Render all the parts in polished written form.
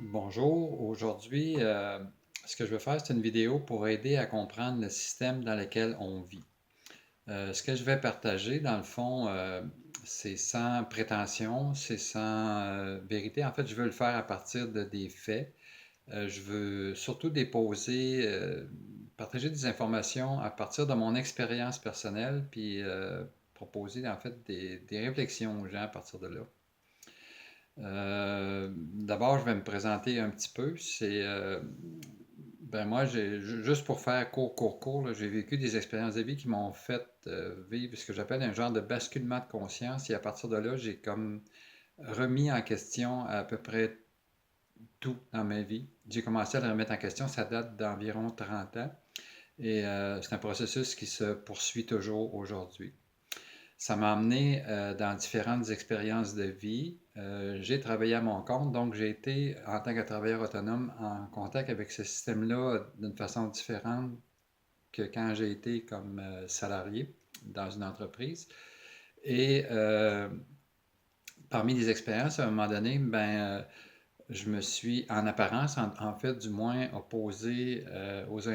Bonjour, aujourd'hui, ce que je veux faire, c'est une vidéo pour aider à comprendre le système dans lequel on vit. Ce que je vais partager, dans le fond, c'est sans prétention, c'est sans vérité. En fait, je veux le faire à partir de des faits. Je veux surtout partager des informations à partir de mon expérience personnelle, puis proposer en fait des réflexions aux gens à partir de là. D'abord, je vais me présenter un petit peu. Moi, juste pour faire court, là, j'ai vécu des expériences de vie qui m'ont fait vivre ce que j'appelle un genre de basculement de conscience. Et à partir de là, j'ai comme remis en question à peu près tout dans ma vie. J'ai commencé à le remettre en question. Ça date d'environ 30 ans. Et c'est un processus qui se poursuit toujours aujourd'hui. Ça m'a amené dans différentes expériences de vie. J'ai travaillé à mon compte, donc j'ai été, en tant que travailleur autonome, en contact avec ce système-là d'une façon différente que quand j'ai été comme salarié dans une entreprise. Et parmi les expériences, à un moment donné, je me suis, en apparence, en fait, du moins, opposé aux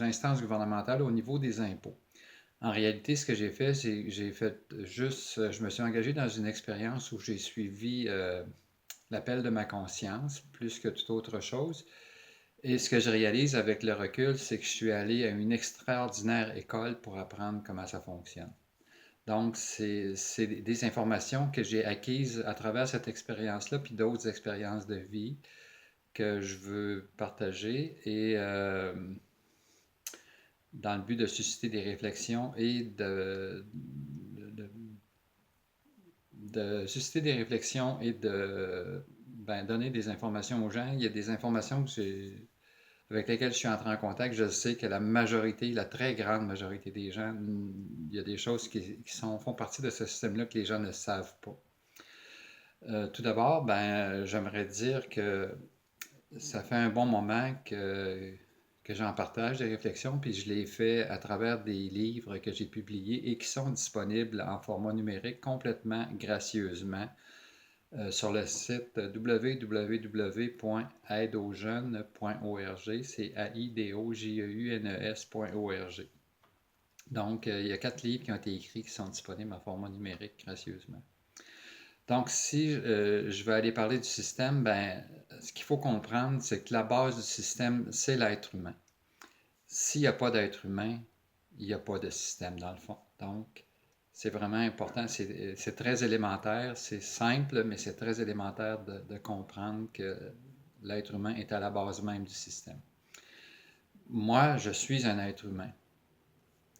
instances gouvernementales au niveau des impôts. En réalité, ce que j'ai fait, c'est que j'ai fait juste, je me suis engagé dans une expérience où j'ai suivi l'appel de ma conscience plus que toute autre chose. Et ce que je réalise avec le recul, c'est que je suis allé à une extraordinaire école pour apprendre comment ça fonctionne. Donc, c'est des informations que j'ai acquises à travers cette expérience-là, puis d'autres expériences de vie que je veux partager et dans le but de susciter des réflexions et de susciter des réflexions et de donner des informations aux gens. Il y a des informations avec lesquelles je suis entré en contact. Je sais que la majorité, la très grande majorité des gens, il y a des choses font partie de ce système-là que les gens ne savent pas. Tout d'abord, j'aimerais dire que ça fait un bon moment que j'en partage des réflexions, puis je l'ai fait à travers des livres que j'ai publiés et qui sont disponibles en format numérique complètement gracieusement sur le site www.aideaujeunes.org. C'est AIDOJEUNES.org. Donc, il y a 4 livres qui ont été écrits qui sont disponibles en format numérique gracieusement. Donc, si je vais aller parler du système, ce qu'il faut comprendre, c'est que la base du système, c'est l'être humain. S'il n'y a pas d'être humain, il n'y a pas de système dans le fond. Donc, c'est vraiment important, c'est très élémentaire, c'est simple, mais c'est très élémentaire de comprendre que l'être humain est à la base même du système. Moi, je suis un être humain.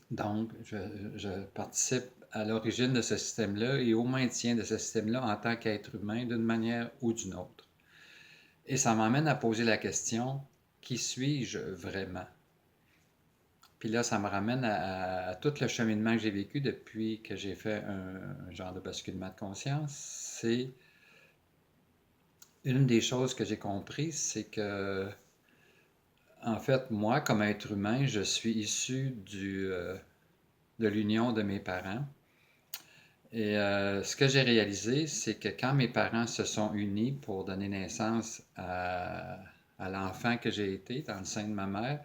Donc, je participe à l'origine de ce système-là et au maintien de ce système-là en tant qu'être humain d'une manière ou d'une autre. Et ça m'amène à poser la question, qui suis-je vraiment? Puis là, ça me ramène à tout le cheminement que j'ai vécu depuis que j'ai fait un genre de basculement de conscience. C'est une des choses que j'ai compris, c'est que, en fait, moi, comme être humain, je suis issu de l'union de mes parents. Et ce que j'ai réalisé, c'est que quand mes parents se sont unis pour donner naissance à l'enfant que j'ai été dans le sein de ma mère,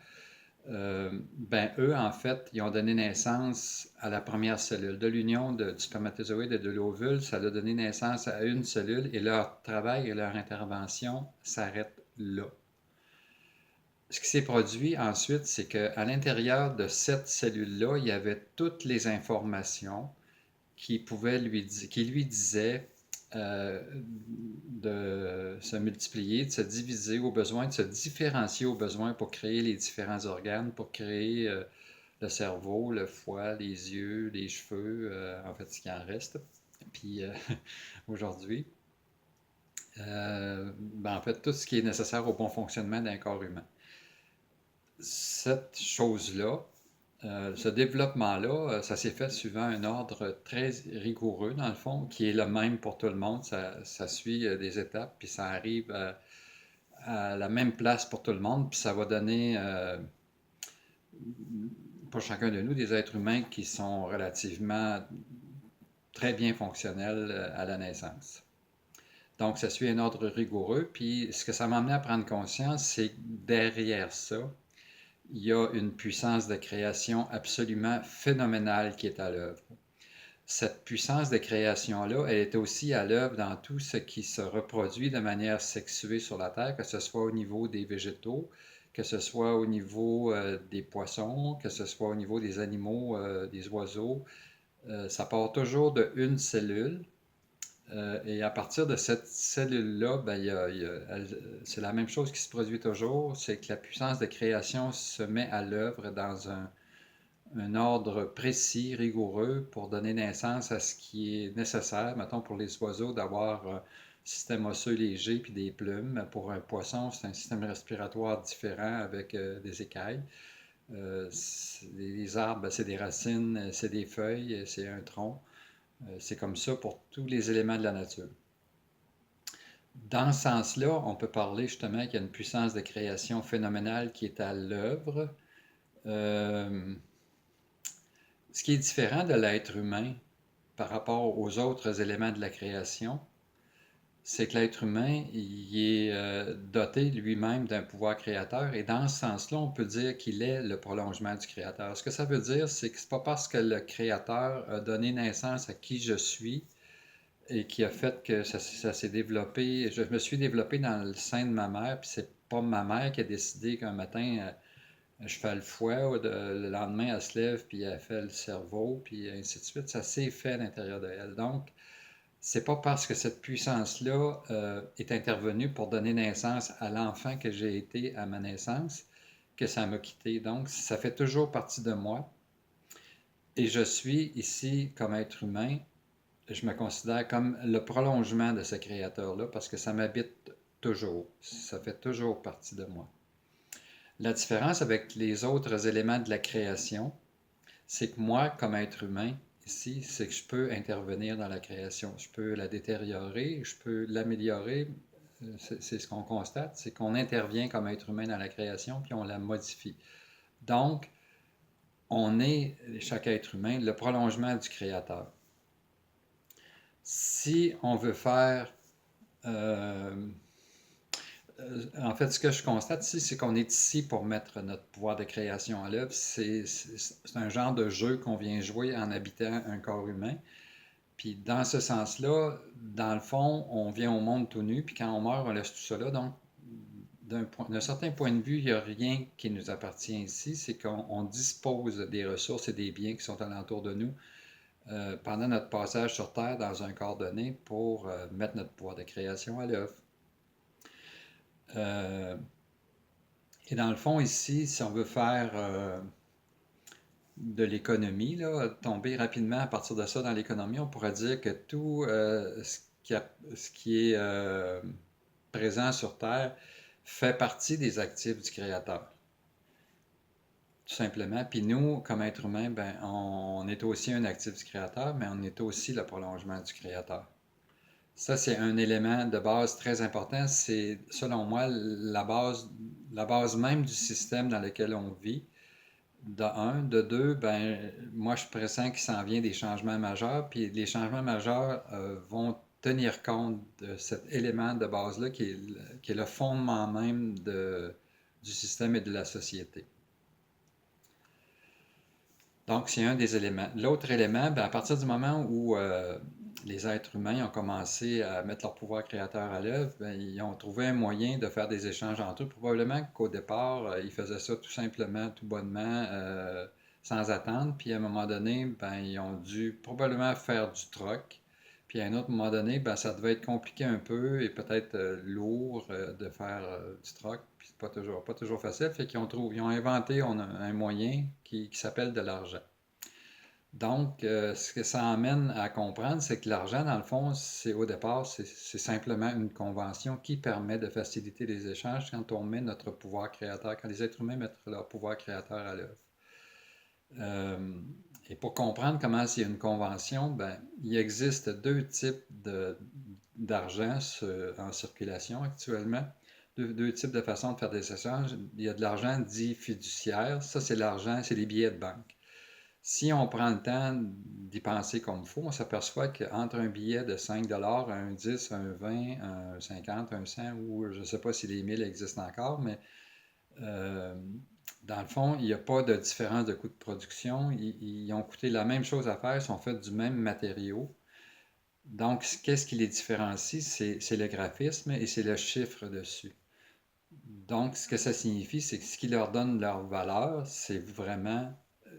eux, en fait, ils ont donné naissance à la première cellule. De l'union du spermatozoïde et de l'ovule, ça a donné naissance à une cellule et leur travail et leur intervention s'arrêtent là. Ce qui s'est produit ensuite, c'est qu'à l'intérieur de cette cellule-là, il y avait toutes les informations qui lui disaient de se multiplier, de se diviser au besoin, de se différencier au besoin pour créer les différents organes, pour créer le cerveau, le foie, les yeux, les cheveux, en fait, ce qui en reste. Puis aujourd'hui, en fait, tout ce qui est nécessaire au bon fonctionnement d'un corps humain. Cette chose-là, ce développement-là, ça s'est fait suivant un ordre très rigoureux, dans le fond, qui est le même pour tout le monde. Ça suit des étapes, puis ça arrive à la même place pour tout le monde, puis ça va donner pour chacun de nous des êtres humains qui sont relativement très bien fonctionnels à la naissance. Donc, ça suit un ordre rigoureux. Puis, ce que ça m'a amené à prendre conscience, c'est que derrière ça, il y a une puissance de création absolument phénoménale qui est à l'œuvre. Cette puissance de création-là, elle est aussi à l'œuvre dans tout ce qui se reproduit de manière sexuée sur la Terre, que ce soit au niveau des végétaux, que ce soit au niveau des poissons, que ce soit au niveau des animaux, des oiseaux. Ça part toujours de une cellule. Et à partir de cette cellule-là, ben, c'est la même chose qui se produit toujours, c'est que la puissance de création se met à l'œuvre dans un ordre précis, rigoureux, pour donner naissance à ce qui est nécessaire, mettons pour les oiseaux, d'avoir un système osseux léger puis des plumes. Pour un poisson, c'est un système respiratoire différent avec des écailles. Les arbres, ben, c'est des racines, c'est des feuilles, c'est un tronc. C'est comme ça pour tous les éléments de la nature. Dans ce sens-là, on peut parler justement qu'il y a une puissance de création phénoménale qui est à l'œuvre. Euh, Ce qui est différent de l'être humain par rapport aux autres éléments de la création, c'est que l'être humain, il est doté lui-même d'un pouvoir créateur et dans ce sens-là, on peut dire qu'il est le prolongement du créateur. Ce que ça veut dire, c'est que c'est pas parce que le créateur a donné naissance à qui je suis et qui a fait que ça s'est développé. Je me suis développé dans le sein de ma mère, puis c'est pas ma mère qui a décidé qu'un matin, je fais le fouet, ou le lendemain, elle se lève, puis elle fait le cerveau, puis ainsi de suite. Ça s'est fait à l'intérieur de elle. Donc, c'est pas parce que cette puissance-là est intervenue pour donner naissance à l'enfant que j'ai été à ma naissance que ça m'a quitté. Donc, ça fait toujours partie de moi. Et je suis ici comme être humain, je me considère comme le prolongement de ce créateur-là parce que ça m'habite toujours. Ça fait toujours partie de moi. La différence avec les autres éléments de la création, c'est que moi, comme être humain, ici, c'est que je peux intervenir dans la création. Je peux la détériorer, je peux l'améliorer. C'est ce qu'on constate, c'est qu'on intervient comme être humain dans la création, puis on la modifie. Donc, on est, chaque être humain, le prolongement du créateur. Si on veut faire euh, en fait, ce que je constate ici, c'est qu'on est ici pour mettre notre pouvoir de création à l'œuvre. C'est un genre de jeu qu'on vient jouer en habitant un corps humain. Puis dans ce sens-là, dans le fond, on vient au monde tout nu, puis quand on meurt, on laisse tout ça là. Donc, d'un certain point de vue, il n'y a rien qui nous appartient ici. C'est qu'on dispose des ressources et des biens qui sont alentour de nous pendant notre passage sur Terre dans un corps donné pour mettre notre pouvoir de création à l'œuvre. Euh, Et dans le fond, ici, si on veut faire de l'économie, là, tomber rapidement à partir de ça dans l'économie, on pourrait dire que tout ce qui est présent sur Terre fait partie des actifs du Créateur, tout simplement. Puis nous, comme êtres humains, ben, on est aussi un actif du Créateur, mais on est aussi le prolongement du Créateur. Ça, c'est un élément de base très important. C'est, selon moi, la base même du système dans lequel on vit. De un. De deux, ben, moi, je pressens qu'il s'en vient des changements majeurs. Puis les changements majeurs vont tenir compte de cet élément de base-là qui est le fondement même du système et de la société. Donc, c'est un des éléments. L'autre élément, ben, à partir du moment où les êtres humains ont commencé à mettre leur pouvoir créateur à l'œuvre, ben, ils ont trouvé un moyen de faire des échanges entre eux. Probablement qu'au départ, ils faisaient ça tout simplement, tout bonnement, sans attendre. Puis à un moment donné, ben, ils ont dû probablement faire du troc. Puis à un autre moment donné, ben, ça devait être compliqué un peu et peut-être lourd de faire du troc. Puis c'est pas toujours facile. Fait qu'ils ils ont inventé un moyen qui s'appelle de l'argent. Donc, ce que ça amène à comprendre, c'est que l'argent, dans le fond, c'est au départ, c'est simplement une convention qui permet de faciliter les échanges quand on met notre pouvoir créateur, quand les êtres humains mettent leur pouvoir créateur à l'œuvre. Euh, et pour comprendre comment il y a une convention, ben, il existe deux types d'argent en circulation actuellement, deux types de façons de faire des échanges. Il y a de l'argent dit fiduciaire, ça c'est l'argent, c'est les billets de banque. Si on prend le temps d'y penser comme il faut, on s'aperçoit qu'entre un billet de 5 un 10, un 20, un 50, un 100, ou je ne sais pas si les 1000 existent encore, mais euh, dans le fond, il n'y a pas de différence de coût de production. Ils ont coûté la même chose à faire, ils sont faits du même matériau. Donc, qu'est-ce qui les différencie? C'est le graphisme et c'est le chiffre dessus. Donc, ce que ça signifie, c'est que ce qui leur donne leur valeur, c'est vraiment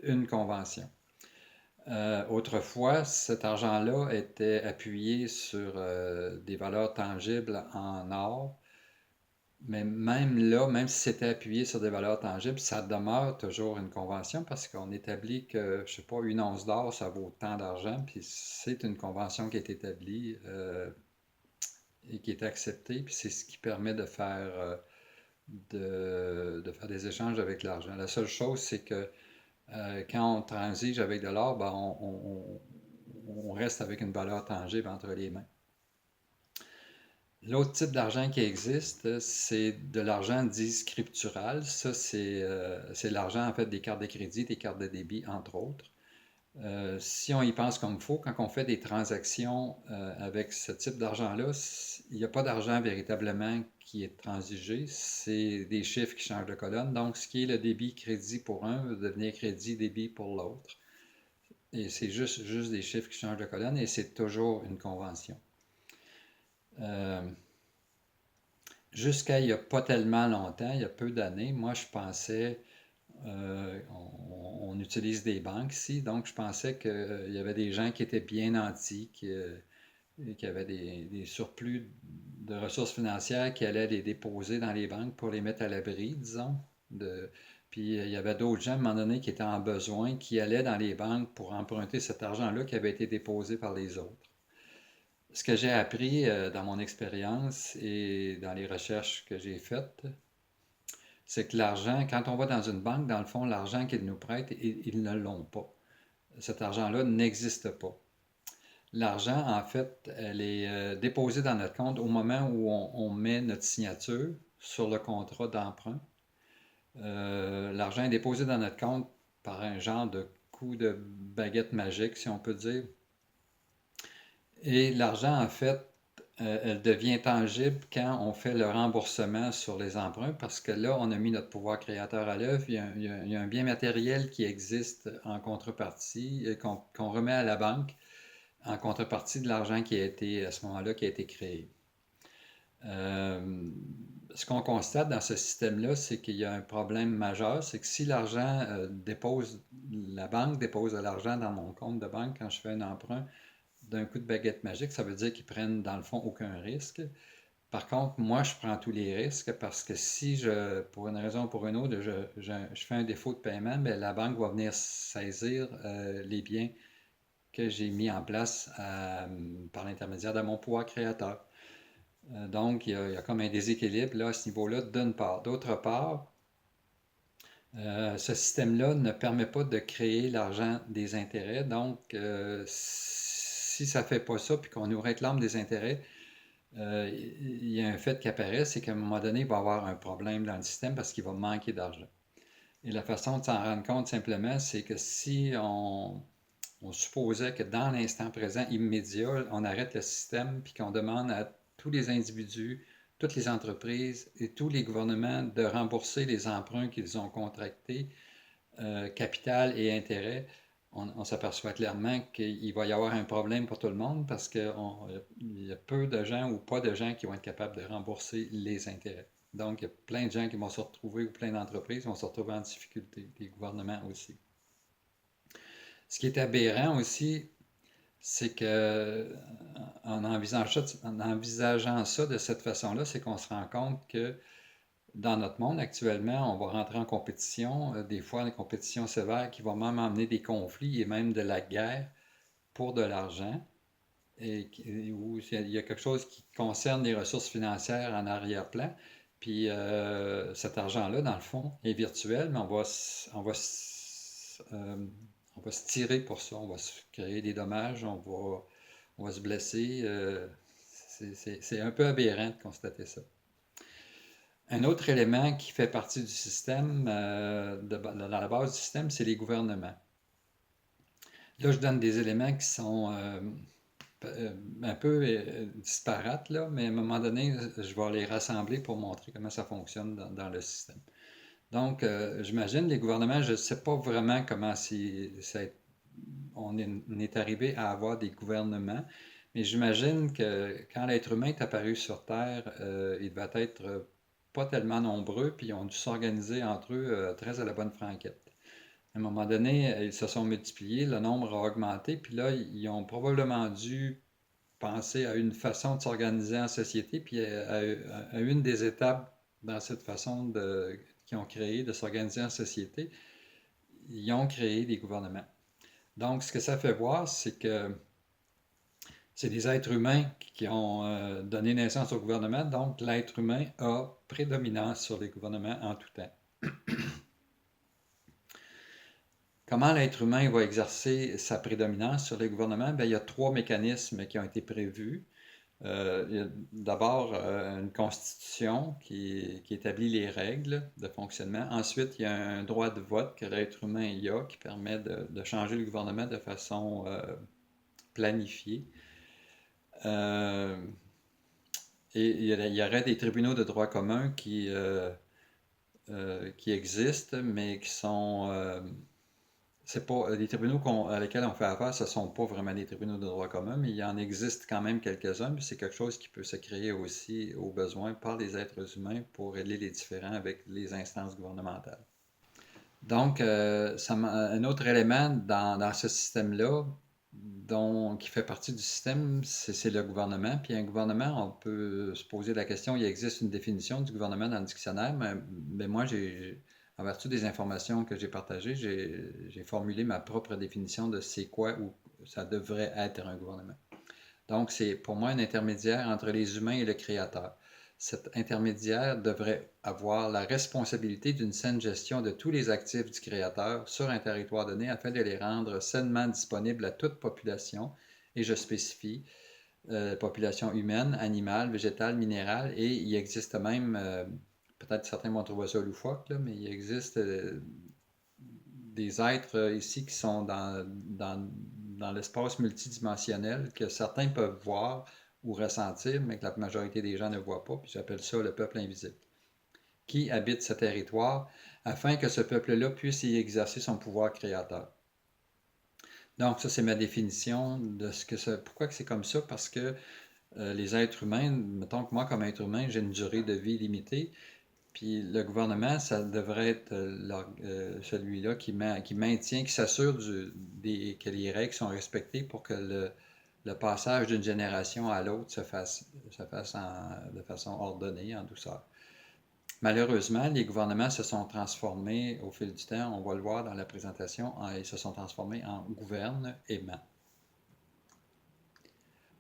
une convention. Autrefois, cet argent-là était appuyé sur des valeurs tangibles en or, mais même là, même si c'était appuyé sur des valeurs tangibles, ça demeure toujours une convention parce qu'on établit que, je sais pas, une once d'or, ça vaut tant d'argent, puis c'est une convention qui est établie et qui est acceptée, puis c'est ce qui permet de faire des échanges avec l'argent. La seule chose, c'est que quand on transige avec de l'or, ben, on reste avec une valeur tangible entre les mains. L'autre type d'argent qui existe, c'est de l'argent dit scriptural. Ça, c'est l'argent en fait des cartes de crédit, des cartes de débit, entre autres. Si on y pense comme il faut, quand on fait des transactions avec ce type d'argent-là, il n'y a pas d'argent véritablement qui est transigé, c'est des chiffres qui changent de colonne. Donc, ce qui est le débit crédit pour un va devenir crédit débit pour l'autre. Et c'est juste des chiffres qui changent de colonne et c'est toujours une convention. Euh, Jusqu'à il n'y a pas tellement longtemps, il y a peu d'années, moi je pensais, on utilise des banques ici, donc je pensais qu'il y avait des gens qui étaient bien nantis, qui avaient des surplus de ressources financières qui allaient les déposer dans les banques pour les mettre à l'abri, disons. Puis il y avait d'autres gens à un moment donné qui étaient en besoin, qui allaient dans les banques pour emprunter cet argent-là qui avait été déposé par les autres. Ce que j'ai appris dans mon expérience et dans les recherches que j'ai faites, c'est que l'argent, quand on va dans une banque, dans le fond, l'argent qu'ils nous prêtent, ils ne l'ont pas. Cet argent-là n'existe pas. L'argent, en fait, elle est déposée dans notre compte au moment où on met notre signature sur le contrat d'emprunt. L'argent est déposé dans notre compte par un genre de coup de baguette magique, si on peut dire. Et l'argent, en fait, elle devient tangible quand on fait le remboursement sur les emprunts parce que là, on a mis notre pouvoir créateur à l'œuvre. Il y a un bien matériel qui existe en contrepartie, qu'on remet à la banque en contrepartie de l'argent qui a été, à ce moment-là, qui a été créé. Ce qu'on constate dans ce système-là, c'est qu'il y a un problème majeur, c'est que si l'argent la banque dépose de l'argent dans mon compte de banque quand je fais un emprunt, d'un coup de baguette magique, ça veut dire qu'ils prennent dans le fond aucun risque. Par contre, moi, je prends tous les risques parce que si pour une raison ou pour une autre, je fais un défaut de paiement, bien, la banque va venir saisir les biens que j'ai mis en place par l'intermédiaire de mon pouvoir créateur. Donc, il y a comme un déséquilibre là, à ce niveau-là, d'une part. D'autre part, ce système-là ne permet pas de créer l'argent des intérêts. Donc, si ça ne fait pas ça, puis qu'on nous réclame des intérêts, il y a un fait qui apparaît, c'est qu'à un moment donné, il va y avoir un problème dans le système parce qu'il va manquer d'argent. Et la façon de s'en rendre compte simplement, c'est que si on supposait que dans l'instant présent immédiat, on arrête le système puis qu'on demande à tous les individus, toutes les entreprises et tous les gouvernements de rembourser les emprunts qu'ils ont contractés, capital et intérêt, on s'aperçoit clairement qu'il va y avoir un problème pour tout le monde parce qu'il y a peu de gens ou pas de gens qui vont être capables de rembourser les intérêts. Donc, il y a plein de gens qui vont se retrouver, ou plein d'entreprises vont se retrouver en difficulté, les gouvernements aussi. Ce qui est aberrant aussi, c'est que en envisageant ça de cette façon-là, c'est qu'on se rend compte que dans notre monde actuellement, on va rentrer en compétition, des fois une compétition sévère qui va même amener des conflits et même de la guerre pour de l'argent, et où il y a quelque chose qui concerne les ressources financières en arrière-plan. Puis cet argent-là, dans le fond, est virtuel, mais on va se tirer pour ça, on va se créer des dommages, on va se blesser. C'est un peu aberrant de constater ça. Un autre élément qui fait partie du système, dans la base du système, c'est les gouvernements. Là, je donne des éléments qui sont un peu disparates, là, mais à un moment donné, je vais les rassembler pour montrer comment ça fonctionne dans le système. Donc, j'imagine les gouvernements, je ne sais pas vraiment comment on est arrivé à avoir des gouvernements, mais j'imagine que quand l'être humain est apparu sur Terre, il devait être pas tellement nombreux, puis ils ont dû s'organiser entre eux très à la bonne franquette. À un moment donné, ils se sont multipliés, le nombre a augmenté, puis là, ils ont probablement dû penser à une façon de s'organiser en société, puis à une des étapes dans cette façon qu'ils ont créé de s'organiser en société, ils ont créé des gouvernements. Donc, ce que ça fait voir, c'est que c'est des êtres humains qui ont donné naissance au gouvernement, donc l'être humain a prédominance sur les gouvernements en tout temps. Comment l'être humain va exercer sa prédominance sur les gouvernements? Bien, il y a trois mécanismes qui ont été prévus. Il y a d'abord une constitution qui établit les règles de fonctionnement. Ensuite, il y a un droit de vote que l'être humain y a qui permet de changer le gouvernement de façon planifiée. Euh, et il y aurait des tribunaux de droit commun qui existent, mais qui sont c'est pas les tribunaux à lesquels on fait affaire, ce ne sont pas vraiment des tribunaux de droit commun, mais il en existe quand même quelques-uns, puis c'est quelque chose qui peut se créer aussi au besoin par les êtres humains pour régler les différends avec les instances gouvernementales. Donc, un autre élément dans ce système-là, qui fait partie du système, c'est le gouvernement. Puis un gouvernement, on peut se poser la question, il existe une définition du gouvernement dans le dictionnaire, mais moi, en vertu des informations que j'ai partagées, j'ai formulé ma propre définition de c'est quoi ou ça devrait être un gouvernement. Donc, c'est pour moi un intermédiaire entre les humains et le créateur. Cet intermédiaire devrait avoir la responsabilité d'une saine gestion de tous les actifs du créateur sur un territoire donné afin de les rendre sainement disponibles à toute population, et je spécifie population humaine, animale, végétale, minérale, et il existe même, peut-être certains vont trouver ça loufoque, là, mais il existe des êtres ici qui sont dans l'espace multidimensionnel que certains peuvent voir ou ressentir, mais que la majorité des gens ne voient pas. Puis j'appelle ça le peuple invisible, qui habite ce territoire afin que ce peuple-là puisse y exercer son pouvoir créateur. Donc ça, c'est ma définition de ce que ça. Pourquoi que c'est comme ça? Parce que les êtres humains, mettons que moi, comme être humain, j'ai une durée de vie limitée. Puis le gouvernement, ça devrait être celui-là qui maintient, qui s'assure que les règles sont respectées pour que le passage d'une génération à l'autre se fasse de façon ordonnée, en douceur. Malheureusement, les gouvernements se sont transformés au fil du temps, on va le voir dans la présentation, ils se sont transformés en gouvernements.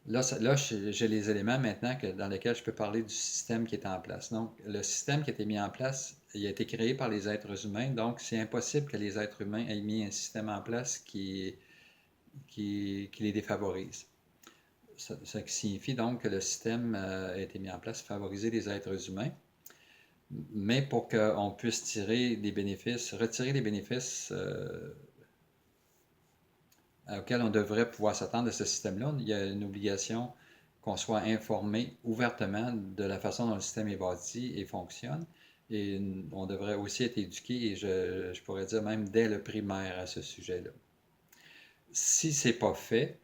Là, j'ai les éléments maintenant dans lesquels je peux parler du système qui est en place. Donc, le système qui a été mis en place, il a été créé par les êtres humains, donc c'est impossible que les êtres humains aient mis un système en place qui les défavorise. Ce qui signifie donc que le système a été mis en place pour favoriser les êtres humains, mais pour qu'on puisse retirer les bénéfices auquel on devrait pouvoir s'attendre de ce système-là, il y a une obligation qu'on soit informé ouvertement de la façon dont le système est bâti et fonctionne. Et on devrait aussi être éduqué, et je pourrais dire même dès le primaire à ce sujet-là. Si c'est pas fait,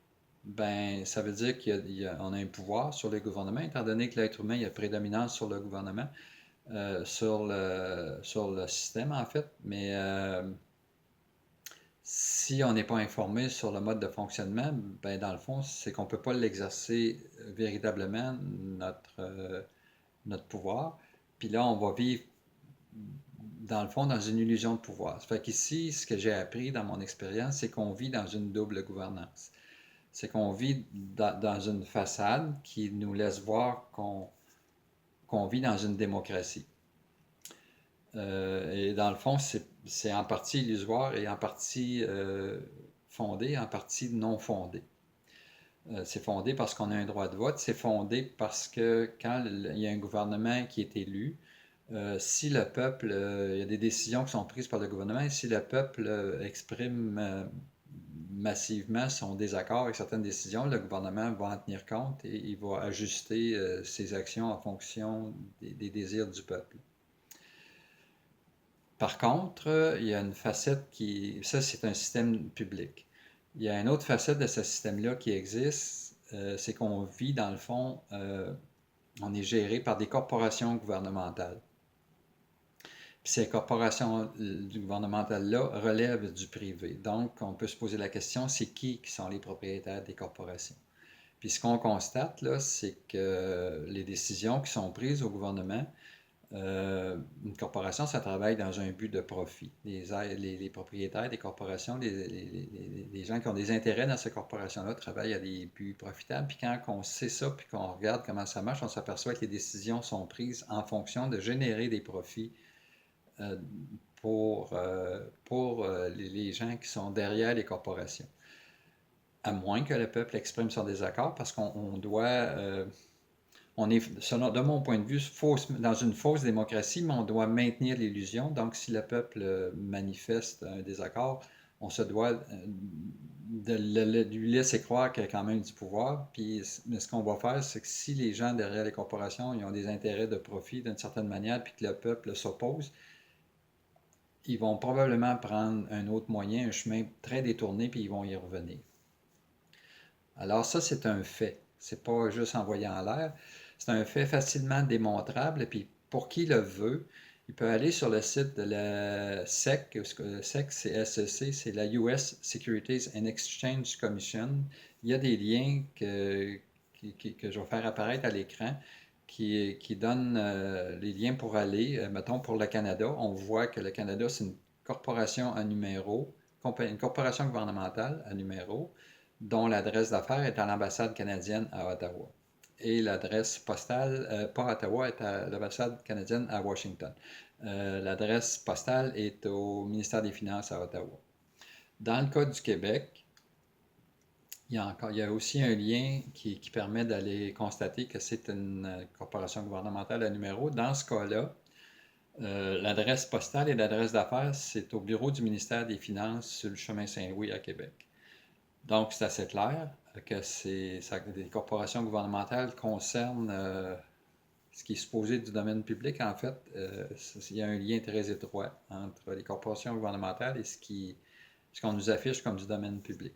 ben ça veut dire qu'on a un pouvoir sur le gouvernement, étant donné que l'être humain il a prédominance sur le gouvernement, sur le système en fait, mais si on n'est pas informé sur le mode de fonctionnement, ben dans le fond, c'est qu'on ne peut pas l'exercer véritablement, notre pouvoir. Puis là, on va vivre, dans le fond, dans une illusion de pouvoir. Ça fait qu'ici, ce que j'ai appris dans mon expérience, c'est qu'on vit dans une double gouvernance. C'est qu'on vit dans une façade qui nous laisse voir qu'on vit dans une démocratie. Et dans le fond, c'est en partie illusoire et en partie fondé, en partie non fondé. C'est fondé parce qu'on a un droit de vote, c'est fondé parce que quand il y a un gouvernement qui est élu, si le peuple, il y a des décisions qui sont prises par le gouvernement, et si le peuple exprime massivement son désaccord avec certaines décisions, le gouvernement va en tenir compte et il va ajuster ses actions en fonction des désirs du peuple. Par contre, il y a une facette ça c'est un système public. Il y a une autre facette de ce système-là qui existe, c'est qu'on vit dans le fond, on est géré par des corporations gouvernementales. Puis ces corporations gouvernementales-là relèvent du privé. Donc, on peut se poser la question, c'est qui sont les propriétaires des corporations? Puis ce qu'on constate, là, c'est que les décisions qui sont prises au gouvernement, une corporation, ça travaille dans un but de profit. Les propriétaires des corporations, les gens qui ont des intérêts dans ces corporations-là travaillent à des buts profitables. Puis quand on sait ça, puis qu'on regarde comment ça marche, on s'aperçoit que les décisions sont prises en fonction de générer des profits pour les gens qui sont derrière les corporations. À moins que le peuple exprime son désaccord, parce qu'on doit, on est, de mon point de vue, dans une fausse démocratie, mais on doit maintenir l'illusion. Donc, si le peuple manifeste un désaccord, on se doit de lui laisser croire qu'il y a quand même du pouvoir. Puis, mais ce qu'on va faire, c'est que si les gens derrière les corporations ils ont des intérêts de profit d'une certaine manière, puis que le peuple s'oppose, ils vont probablement prendre un autre moyen, un chemin très détourné, puis ils vont y revenir. Alors ça, c'est un fait. C'est pas juste envoyé en l'air. C'est un fait facilement démontrable. Puis pour qui le veut, il peut aller sur le site de la SEC. Le SEC, c'est SEC, c'est la US Securities and Exchange Commission. Il y a des liens que je vais faire apparaître à l'écran qui donnent les liens pour aller, mettons pour le Canada. On voit que le Canada, c'est une corporation à numéro, une corporation gouvernementale à numéro, dont l'adresse d'affaires est à l'ambassade canadienne à Ottawa. Et l'adresse postale, pas à Ottawa, est à l'ambassade canadienne à Washington. L'adresse postale est au ministère des Finances à Ottawa. Dans le cas du Québec, il y a aussi un lien qui permet d'aller constater que c'est une corporation gouvernementale à numéro. Dans ce cas-là, l'adresse postale et l'adresse d'affaires, c'est au bureau du ministère des Finances sur le chemin Saint-Louis à Québec. Donc, c'est assez clair que les corporations gouvernementales concernent ce qui est supposé du domaine public. En fait, il y a un lien très étroit entre les corporations gouvernementales et ce qu'on nous affiche comme du domaine public.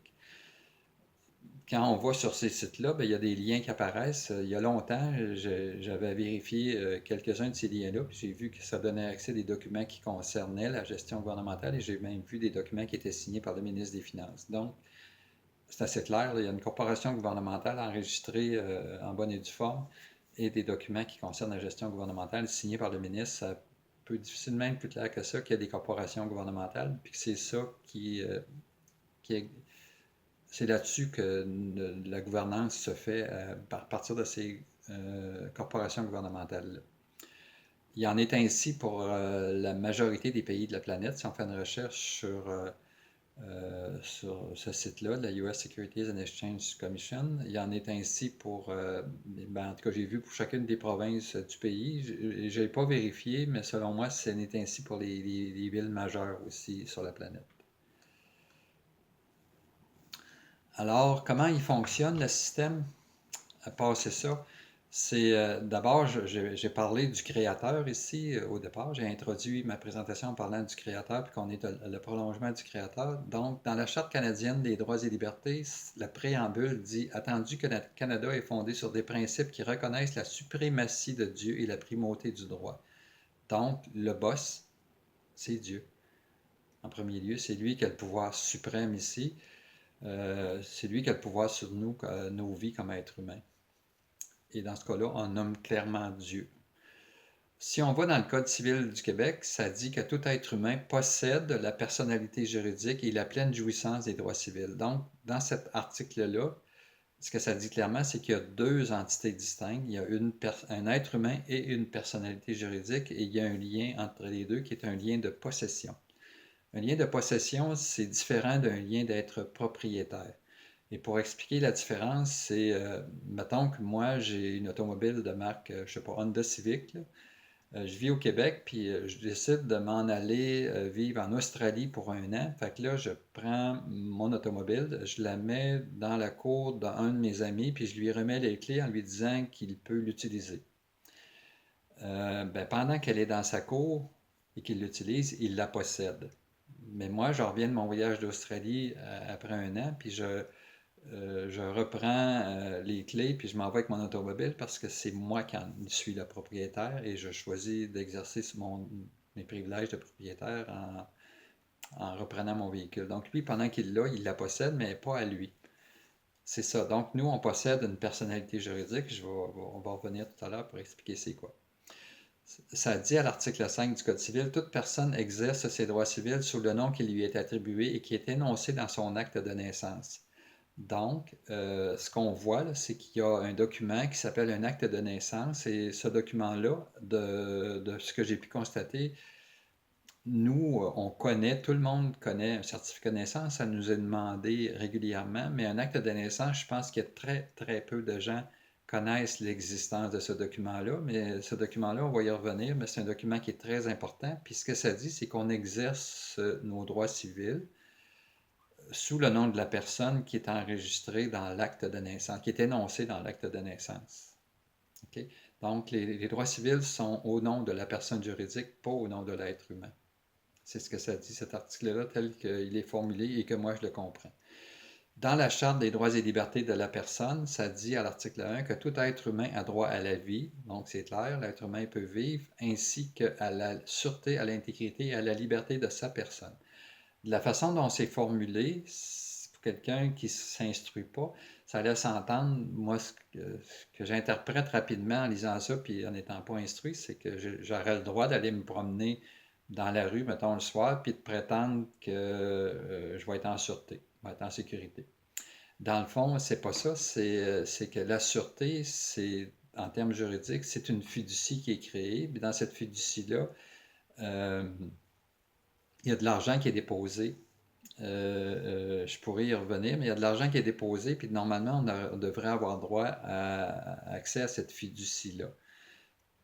Quand on va sur ces sites-là, il y a des liens qui apparaissent. Il y a longtemps, j'avais vérifié quelques-uns de ces liens-là, puis j'ai vu que ça donnait accès à des documents qui concernaient la gestion gouvernementale et j'ai même vu des documents qui étaient signés par le ministre des Finances. Donc, c'est assez clair, là, il y a une corporation gouvernementale enregistrée en bonne et due forme et des documents qui concernent la gestion gouvernementale signés par le ministre. Ça peut difficilement être plus clair que ça qu'il y a des corporations gouvernementales, puis que c'est ça c'est là-dessus que la gouvernance se fait à partir de ces corporations gouvernementales-là. Il en est ainsi pour la majorité des pays de la planète. Si on fait une recherche sur ce site-là, la US Securities and Exchange Commission, il en est ainsi pour, en tout cas j'ai vu pour chacune des provinces du pays. Je n'ai pas vérifié, mais selon moi, ce n'est ainsi pour les villes majeures aussi sur la planète. Alors, comment il fonctionne le système? À passer ça, c'est d'abord, j'ai parlé du créateur ici au départ. J'ai introduit ma présentation en parlant du créateur, puis qu'on est le prolongement du créateur. Donc, dans la Charte canadienne des droits et libertés, le préambule dit attendu que le Canada est fondé sur des principes qui reconnaissent la suprématie de Dieu et la primauté du droit. Donc, le boss, c'est Dieu. En premier lieu, c'est lui qui a le pouvoir suprême ici. C'est lui qui a le pouvoir sur nous, nos vies comme êtres humains. Et dans ce cas-là, on nomme clairement Dieu. Si on va dans le Code civil du Québec, ça dit que tout être humain possède la personnalité juridique et la pleine jouissance des droits civils. Donc, dans cet article-là, ce que ça dit clairement, c'est qu'il y a deux entités distinctes. Il y a un être humain et une personnalité juridique, et il y a un lien entre les deux qui est un lien de possession. Un lien de possession, c'est différent d'un lien d'être propriétaire. Et pour expliquer la différence, c'est, mettons que moi, j'ai une automobile de marque, je ne sais pas, Honda Civic, là. Je vis au Québec, puis je décide de m'en aller vivre en Australie pour un an. Fait que là, je prends mon automobile, je la mets dans la cour d'un de mes amis, puis je lui remets les clés en lui disant qu'il peut l'utiliser. Ben, pendant qu'elle est dans sa cour et qu'il l'utilise, il la possède. Mais moi, je reviens de mon voyage d'Australie après un an, puis je reprends les clés, puis je m'en vais avec mon automobile parce que c'est moi qui en suis le propriétaire et je choisis d'exercer mes privilèges de propriétaire en reprenant mon véhicule. Donc lui, pendant qu'il l'a, il la possède, mais pas à lui. C'est ça. Donc nous, on possède une personnalité juridique. On va revenir tout à l'heure pour expliquer c'est quoi. Ça dit à l'article 5 du Code civil, toute personne exerce ses droits civils sous le nom qui lui est attribué et qui est énoncé dans son acte de naissance. Donc, ce qu'on voit, là, c'est qu'il y a un document qui s'appelle un acte de naissance et ce document-là, de ce que j'ai pu constater, nous, on connaît, tout le monde connaît un certificat de naissance, ça nous est demandé régulièrement, mais un acte de naissance, je pense qu'il y a très, très peu de gens connaissent l'existence de ce document-là, mais ce document-là, on va y revenir, mais c'est un document qui est très important, puis ce que ça dit, c'est qu'on exerce nos droits civils sous le nom de la personne qui est enregistrée dans l'acte de naissance, qui est énoncé dans l'acte de naissance. OK? Donc, les droits civils sont au nom de la personne juridique, pas au nom de l'être humain. C'est ce que ça dit, cet article-là, tel qu'il est formulé et que moi je le comprends. Dans la Charte des droits et libertés de la personne, ça dit à l'article 1 que tout être humain a droit à la vie, donc c'est clair, l'être humain peut vivre, ainsi qu'à la sûreté, à l'intégrité et à la liberté de sa personne. De la façon dont c'est formulé, pour quelqu'un qui ne s'instruit pas, ça laisse entendre, moi, ce que j'interprète rapidement en lisant ça, puis en n'étant pas instruit, c'est que j'aurais le droit d'aller me promener dans la rue, mettons le soir, puis de prétendre que je vais être en sûreté, je vais être en sécurité. Dans le fond, c'est pas ça, c'est que la sûreté, c'est, en termes juridiques, c'est une fiducie qui est créée, puis dans cette fiducie-là, euh, il y a de l'argent qui est déposé. Je pourrais y revenir, mais il y a de l'argent qui est déposé, puis normalement, on devrait avoir droit à accès à cette fiducie-là.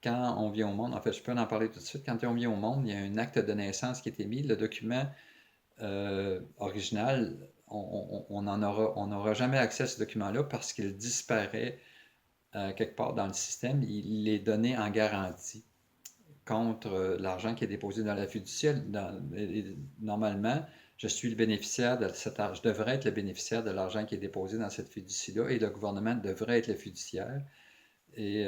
Quand on vient au monde, en fait, je peux en parler tout de suite, quand on vient au monde, il y a un acte de naissance qui est émis. Le document original, on n'aura jamais accès à ce document-là parce qu'il disparaît quelque part dans le système. Il est donné en garantie contre l'argent qui est déposé dans la fiducie. Normalement, je suis le bénéficiaire de cet argent. Je devrais être le bénéficiaire de l'argent qui est déposé dans cette fiducie-là et le gouvernement devrait être le fiduciaire. Et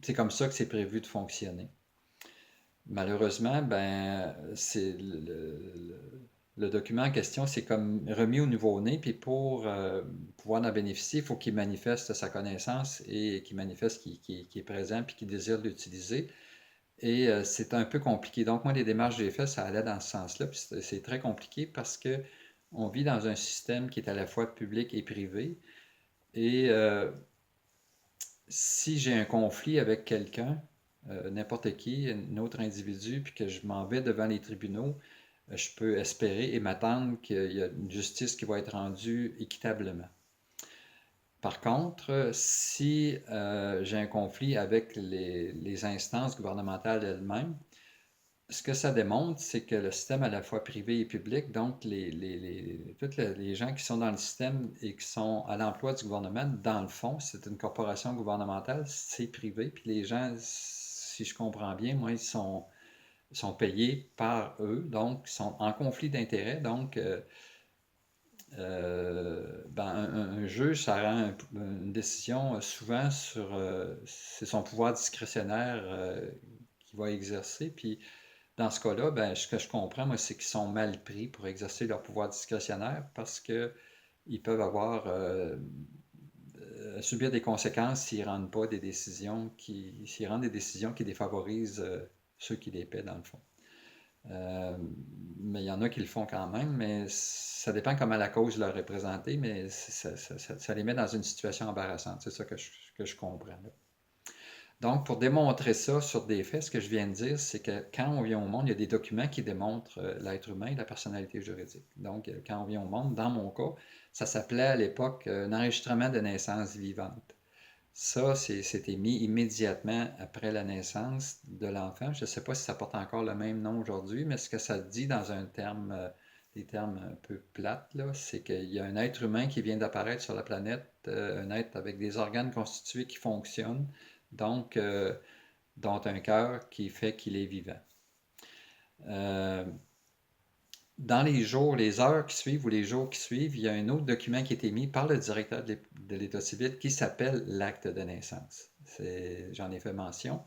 c'est comme ça que c'est prévu de fonctionner. Malheureusement, ben, c'est le document en question, c'est comme remis au nouveau-né, puis pour pouvoir en bénéficier, il faut qu'il manifeste sa connaissance et qu'il manifeste qu'il est présent puis qu'il désire l'utiliser. Et c'est un peu compliqué. Donc, moi, les démarches que j'ai faites, ça allait dans ce sens-là. Puis c'est très compliqué parce que on vit dans un système qui est à la fois public et privé. Et si j'ai un conflit avec quelqu'un, n'importe qui, un autre individu, puis que je m'en vais devant les tribunaux, je peux espérer et m'attendre qu'il y a une justice qui va être rendue équitablement. Par contre, si j'ai un conflit avec les instances gouvernementales elles-mêmes, ce que ça démontre, c'est que le système à la fois privé et public, donc tous les gens qui sont dans le système et qui sont à l'emploi du gouvernement, dans le fond, c'est une corporation gouvernementale, c'est privé, puis les gens, si je comprends bien, moi, sont payés par eux, donc ils sont en conflit d'intérêts, donc ben, un juge, ça rend une décision souvent sur c'est son pouvoir discrétionnaire qu'il va exercer, puis dans ce cas-là, ben, ce que je comprends, moi, c'est qu'ils sont mal pris pour exercer leur pouvoir discrétionnaire parce qu'ils peuvent avoir subir des conséquences s'ils ne rendent pas des décisions s'ils rendent des décisions qui défavorisent ceux qui les paient, dans le fond. Euh, mais il y en a qui le font quand même, mais ça dépend comment la cause leur est présentée, mais ça les met dans une situation embarrassante. C'est ça que je comprends, là. Donc, pour démontrer ça sur des faits, ce que je viens de dire, c'est que quand on vient au monde, il y a des documents qui démontrent l'être humain et la personnalité juridique. Donc, quand on vient au monde, dans mon cas, ça s'appelait à l'époque un enregistrement de naissance vivante. Ça, c'est émis immédiatement après la naissance de l'enfant. Je ne sais pas si ça porte encore le même nom aujourd'hui, mais ce que ça dit dans un terme, des termes un peu plates, là, c'est qu'il y a un être humain qui vient d'apparaître sur la planète, un être avec des organes constitués qui fonctionnent, donc dont un cœur qui fait qu'il est vivant. Euh, Dans les jours, les heures qui suivent ou les jours qui suivent, il y a un autre document qui est émis par le directeur de l'État civil qui s'appelle l'acte de naissance. J'en ai fait mention.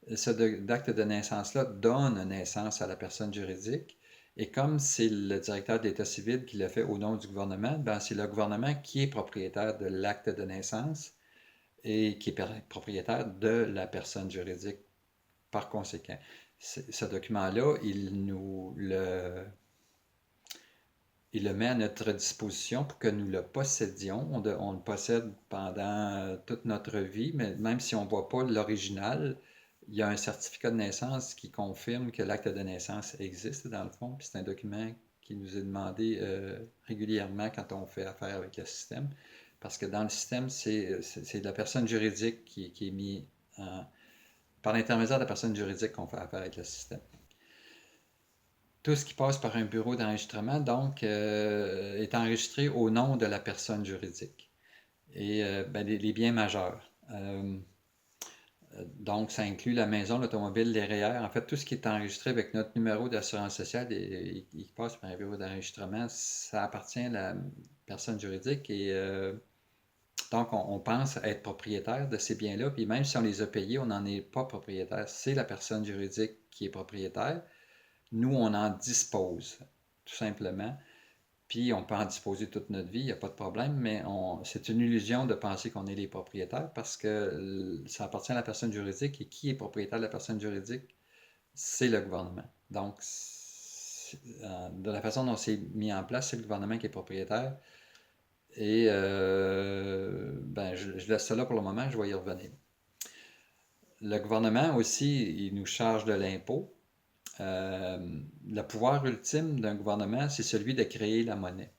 Acte de naissance-là donne naissance à la personne juridique. Et comme c'est le directeur de l'État civil qui le fait au nom du gouvernement, ben c'est le gouvernement qui est propriétaire de l'acte de naissance et qui est propriétaire de la personne juridique par conséquent. Ce document-là, il le met à notre disposition pour que nous le possédions. On le possède pendant toute notre vie, mais même si on ne voit pas l'original, il y a un certificat de naissance qui confirme que l'acte de naissance existe dans le fond, puis c'est un document qui nous est demandé régulièrement quand on fait affaire avec le système, parce que dans le système, c'est la personne juridique qui est mise par l'intermédiaire de la personne juridique qu'on fait affaire avec le système. Tout ce qui passe par un bureau d'enregistrement, donc, est enregistré au nom de la personne juridique. Et ben, les biens majeurs. Donc, ça inclut la maison, l'automobile, les REER. En fait, tout ce qui est enregistré avec notre numéro d'assurance sociale et qui passe par un bureau d'enregistrement, ça appartient à la personne juridique. Et donc, on pense être propriétaire de ces biens-là. Puis même si on les a payés, on n'en est pas propriétaire. C'est la personne juridique qui est propriétaire. Nous, on en dispose, tout simplement. Puis on peut en disposer toute notre vie, il n'y a pas de problème, mais c'est une illusion de penser qu'on est les propriétaires parce que ça appartient à la personne juridique et qui est propriétaire de la personne juridique, c'est le gouvernement. Donc, de la façon dont c'est mis en place, c'est le gouvernement qui est propriétaire. Et ben, je laisse ça là pour le moment, je vais y revenir. Le gouvernement aussi, il nous charge de l'impôt. Le pouvoir ultime d'un gouvernement, c'est celui de créer la monnaie.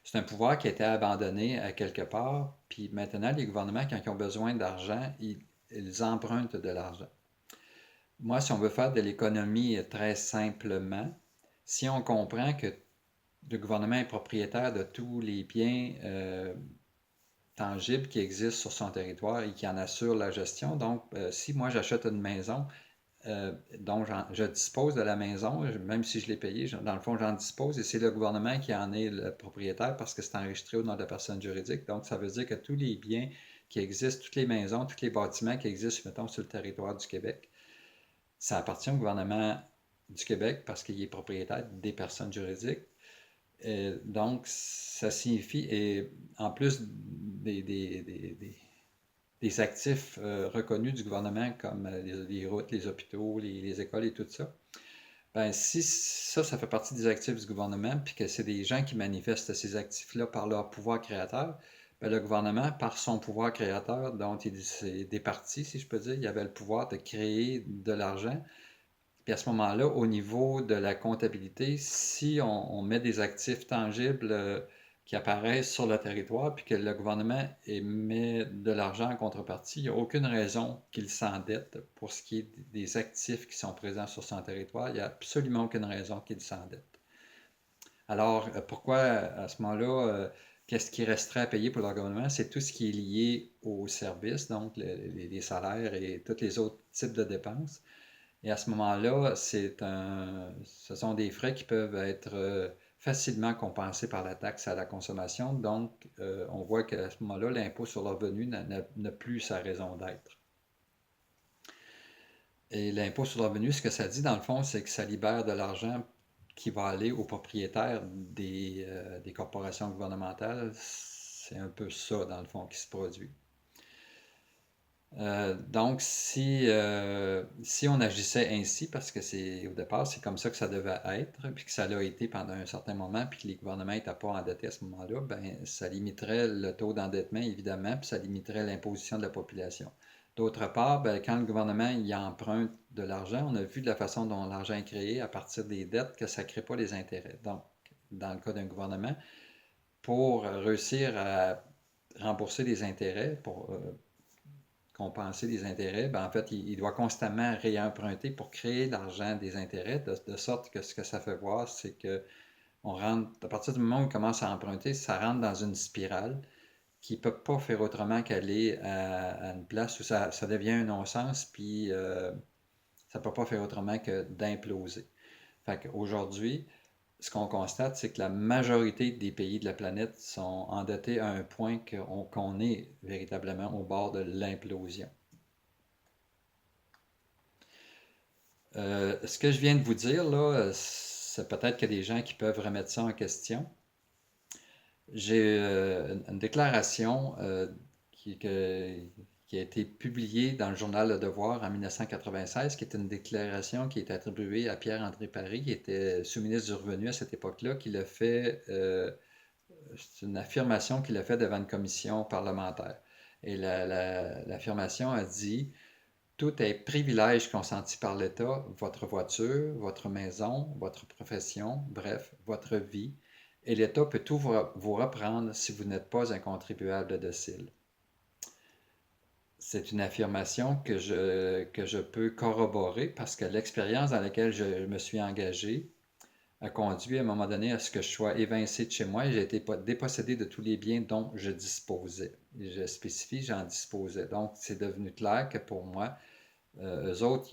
C'est un pouvoir qui a été abandonné à quelque part, puis maintenant, les gouvernements, quand ils ont besoin d'argent, ils empruntent de l'argent. Moi, si on veut faire de l'économie très simplement, si on comprend que le gouvernement est propriétaire de tous les biens tangibles qui existent sur son territoire et qui en assure la gestion, donc si moi j'achète une maison, dont je dispose de la maison, même si je l'ai payé, dans le fond, j'en dispose et c'est le gouvernement qui en est le propriétaire parce que c'est enregistré au nom de la personne juridique. Donc, ça veut dire que tous les biens qui existent, toutes les maisons, tous les bâtiments qui existent, mettons, sur le territoire du Québec, ça appartient au gouvernement du Québec parce qu'il est propriétaire des personnes juridiques. Et donc, ça signifie, et en plus des actifs reconnus du gouvernement comme les routes, les hôpitaux, les écoles et tout ça, ben, si ça fait partie des actifs du gouvernement, puis que c'est des gens qui manifestent ces actifs-là par leur pouvoir créateur, ben, le gouvernement, par son pouvoir créateur, dont il est départi, si je peux dire, il avait le pouvoir de créer de l'argent. Puis à ce moment-là, au niveau de la comptabilité, si on met des actifs tangibles qui apparaissent sur le territoire, puis que le gouvernement émet de l'argent en contrepartie, il n'y a aucune raison qu'il s'endette pour ce qui est des actifs qui sont présents sur son territoire. Il n'y a absolument aucune raison qu'il s'endette. Alors, pourquoi à ce moment-là, qu'est-ce qui resterait à payer pour le gouvernement? C'est tout ce qui est lié aux services, donc les salaires et tous les autres types de dépenses. Et à ce moment-là, ce sont des frais qui peuvent être facilement compensés par la taxe à la consommation. Donc, on voit qu'à ce moment-là, l'impôt sur le revenu n'a plus sa raison d'être. Et l'impôt sur le revenu, ce que ça dit dans le fond, c'est que ça libère de l'argent qui va aller aux propriétaires des corporations gouvernementales. C'est un peu ça, dans le fond, qui se produit. Donc, si on agissait ainsi, parce que au départ, c'est comme ça que ça devait être, puis que ça l'a été pendant un certain moment, puis que les gouvernements n'étaient pas endettés à ce moment-là, ben, ça limiterait le taux d'endettement, évidemment, puis ça limiterait l'imposition de la population. D'autre part, ben, quand le gouvernement y emprunte de l'argent, on a vu de la façon dont l'argent est créé à partir des dettes que ça ne crée pas les intérêts. Donc, dans le cas d'un gouvernement, pour réussir à rembourser les intérêts, compenser les intérêts, ben en fait, il doit constamment réemprunter pour créer l'argent des intérêts, de sorte que ce que ça fait voir, c'est que on rentre, à partir du moment où il commence à emprunter, ça rentre dans une spirale qui ne peut pas faire autrement qu'aller à une place où ça devient un non-sens, puis ça ne peut pas faire autrement que d'imploser. Fait qu'aujourd'hui, ce qu'on constate, c'est que la majorité des pays de la planète sont endettés à un point qu'on est véritablement au bord de l'implosion. Ce que je viens de vous dire, là, c'est peut-être qu'il y a des gens qui peuvent remettre ça en question. J'ai une déclaration qui a été publiée dans le journal Le Devoir en 1996, qui est une déclaration qui est attribuée à Pierre-André Paris, qui était sous-ministre du Revenu à cette époque-là, qui l'a fait, c'est une affirmation qu'il a fait devant une commission parlementaire. Et l'affirmation a dit: tout est privilège consenti par l'État, votre voiture, votre maison, votre profession, bref, votre vie, et l'État peut tout vous reprendre si vous n'êtes pas un contribuable docile. C'est une affirmation que je peux corroborer parce que l'expérience dans laquelle je me suis engagé a conduit à un moment donné à ce que je sois évincé de chez moi et j'ai été dépossédé de tous les biens dont je disposais. Et je spécifie, j'en disposais. Donc, c'est devenu clair que pour moi, eux autres,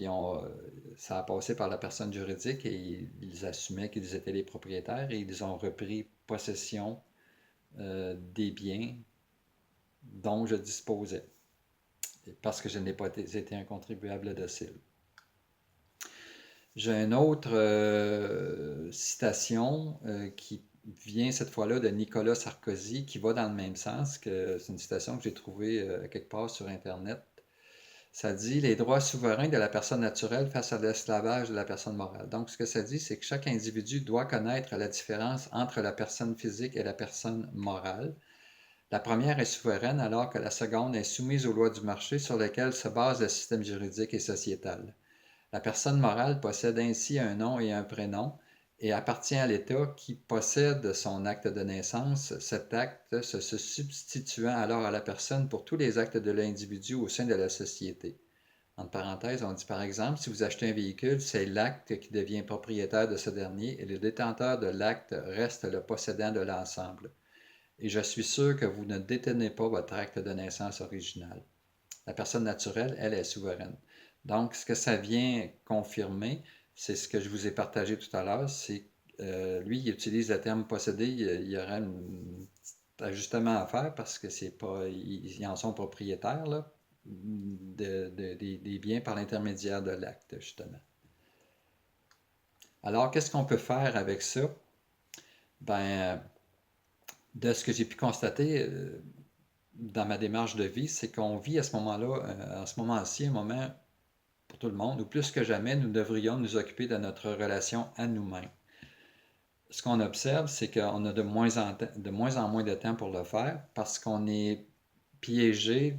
ça a passé par la personne juridique et ils assumaient qu'ils étaient les propriétaires et ils ont repris possession des biens dont je disposais parce que je n'ai pas été un contribuable docile. J'ai une autre citation qui vient cette fois-là de Nicolas Sarkozy qui va dans le même sens. C'est une citation que j'ai trouvée quelque part sur Internet. Ça dit les droits souverains de la personne naturelle face à l'esclavage de la personne morale. Donc, ce que ça dit, c'est que chaque individu doit connaître la différence entre la personne physique et la personne morale. La première est souveraine alors que la seconde est soumise aux lois du marché sur lesquelles se base le système juridique et sociétal. La personne morale possède ainsi un nom et un prénom et appartient à l'État qui possède son acte de naissance, cet acte se substituant alors à la personne pour tous les actes de l'individu au sein de la société. Entre parenthèses, on dit par exemple, si vous achetez un véhicule, c'est l'acte qui devient propriétaire de ce dernier et le détenteur de l'acte reste le possédant de l'ensemble. Et je suis sûr que vous ne détenez pas votre acte de naissance original. La personne naturelle, elle, est souveraine. Donc, ce que ça vient confirmer, c'est ce que je vous ai partagé tout à l'heure, c'est lui, il utilise le terme posséder, il y aurait un petit ajustement à faire parce que c'est pas, ils en sont propriétaires là, des biens par l'intermédiaire de l'acte, justement. Alors, qu'est-ce qu'on peut faire avec ça? Ben, de ce que j'ai pu constater dans ma démarche de vie, c'est qu'on vit à ce moment-là, à ce moment-ci, un moment pour tout le monde, où plus que jamais, nous devrions nous occuper de notre relation à nous-mêmes. Ce qu'on observe, c'est qu'on a de moins en moins de temps pour le faire parce qu'on est piégé